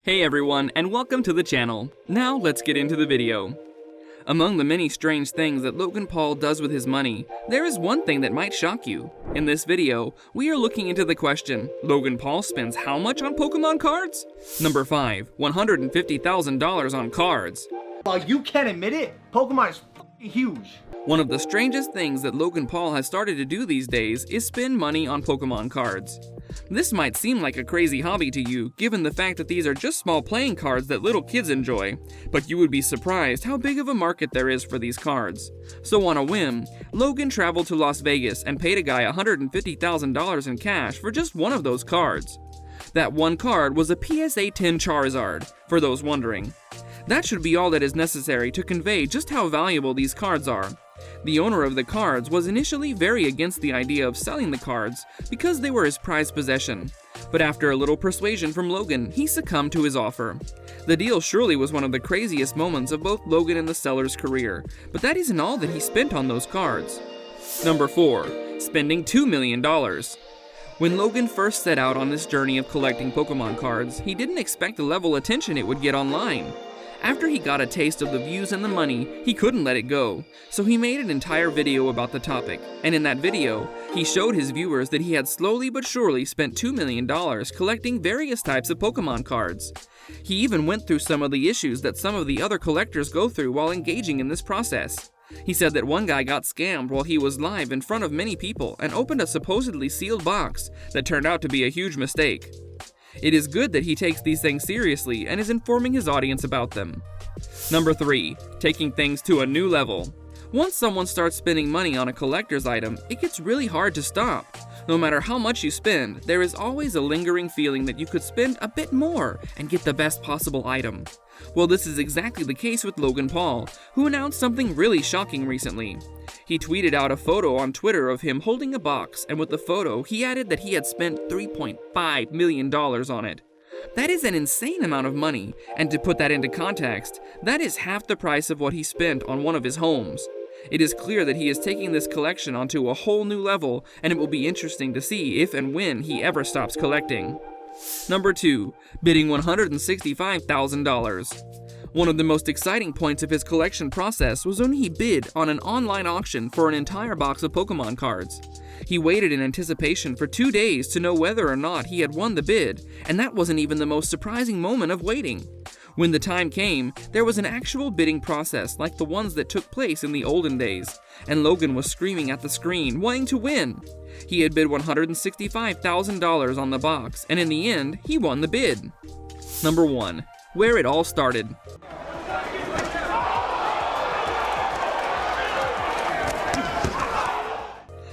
Hey everyone, and welcome to the channel. Now let's get into the video. Among the many strange things that Logan Paul does with his money, there is one thing that might shock you. In this video, we are looking into the question, Logan Paul spends how much on Pokémon cards? Number 5, $150,000 on cards. Well, you can't admit it. Pokemon is f***ing huge. One of the strangest things that Logan Paul has started to do these days is spend money on Pokémon cards. This might seem like a crazy hobby to you, given the fact that these are just small playing cards that little kids enjoy, but you would be surprised how big of a market there is for these cards. So on a whim, Logan traveled to Las Vegas and paid a guy $150,000 in cash for just one of those cards. That one card was a PSA 10 Charizard, for those wondering. That should be all that is necessary to convey just how valuable these cards are. The owner of the cards was initially very against the idea of selling the cards because they were his prized possession, but after a little persuasion from Logan, he succumbed to his offer. The deal surely was one of the craziest moments of both Logan and the seller's career, but that isn't all that he spent on those cards. Number 4. Spending $2 million. When Logan first set out on this journey of collecting Pokemon cards, he didn't expect the level of attention it would get online. After he got a taste of the views and the money, he couldn't let it go, so he made an entire video about the topic, and in that video, he showed his viewers that he had slowly but surely spent $2 million collecting various types of Pokemon cards. He even went through some of the issues that some of the other collectors go through while engaging in this process. He said that one guy got scammed while he was live in front of many people and opened a supposedly sealed box that turned out to be a huge mistake. It is good that he takes these things seriously and is informing his audience about them. Number 3. Taking things to a new level. Once someone starts spending money on a collector's item, it gets really hard to stop. No matter how much you spend, there is always a lingering feeling that you could spend a bit more and get the best possible item. Well, this is exactly the case with Logan Paul, who announced something really shocking recently. He tweeted out a photo on Twitter of him holding a box, and with the photo, he added that he had spent $3.5 million on it. That is an insane amount of money, and to put that into context, that is half the price of what he spent on one of his homes. It is clear that he is taking this collection onto a whole new level, and it will be interesting to see if and when he ever stops collecting. Number 2. Bidding $165,000. One of the most exciting points of his collection process was when he bid on an online auction for an entire box of Pokemon cards. He waited in anticipation for 2 days to know whether or not he had won the bid, and that wasn't even the most surprising moment of waiting. When the time came, there was an actual bidding process like the ones that took place in the olden days, and Logan was screaming at the screen, wanting to win. He had bid $165,000 on the box, and in the end, he won the bid. Number 1. Where it all started.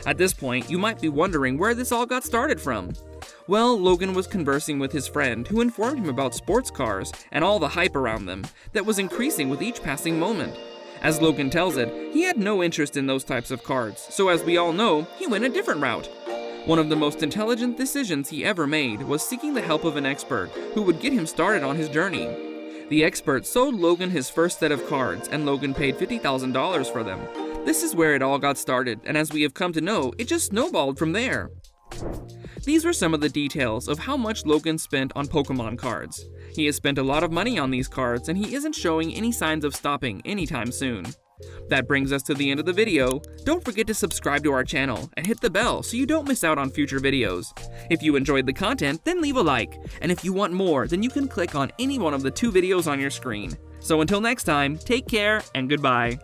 At this point, you might be wondering where this all got started from. Well, Logan was conversing with his friend, who informed him about sports cars and all the hype around them that was increasing with each passing moment. As Logan tells it, he had no interest in those types of cards, so as we all know, he went a different route. One of the most intelligent decisions he ever made was seeking the help of an expert who would get him started on his journey. The expert sold Logan his first set of cards, and Logan paid $50,000 for them. This is where it all got started, and as we have come to know, it just snowballed from there. These were some of the details of how much Logan spent on Pokemon cards. He has spent a lot of money on these cards, and he isn't showing any signs of stopping anytime soon. That brings us to the end of the video. Don't forget to subscribe to our channel and hit the bell so you don't miss out on future videos. If you enjoyed the content, then leave a like, and if you want more, then you can click on any one of the 2 videos on your screen. So until next time, take care and goodbye.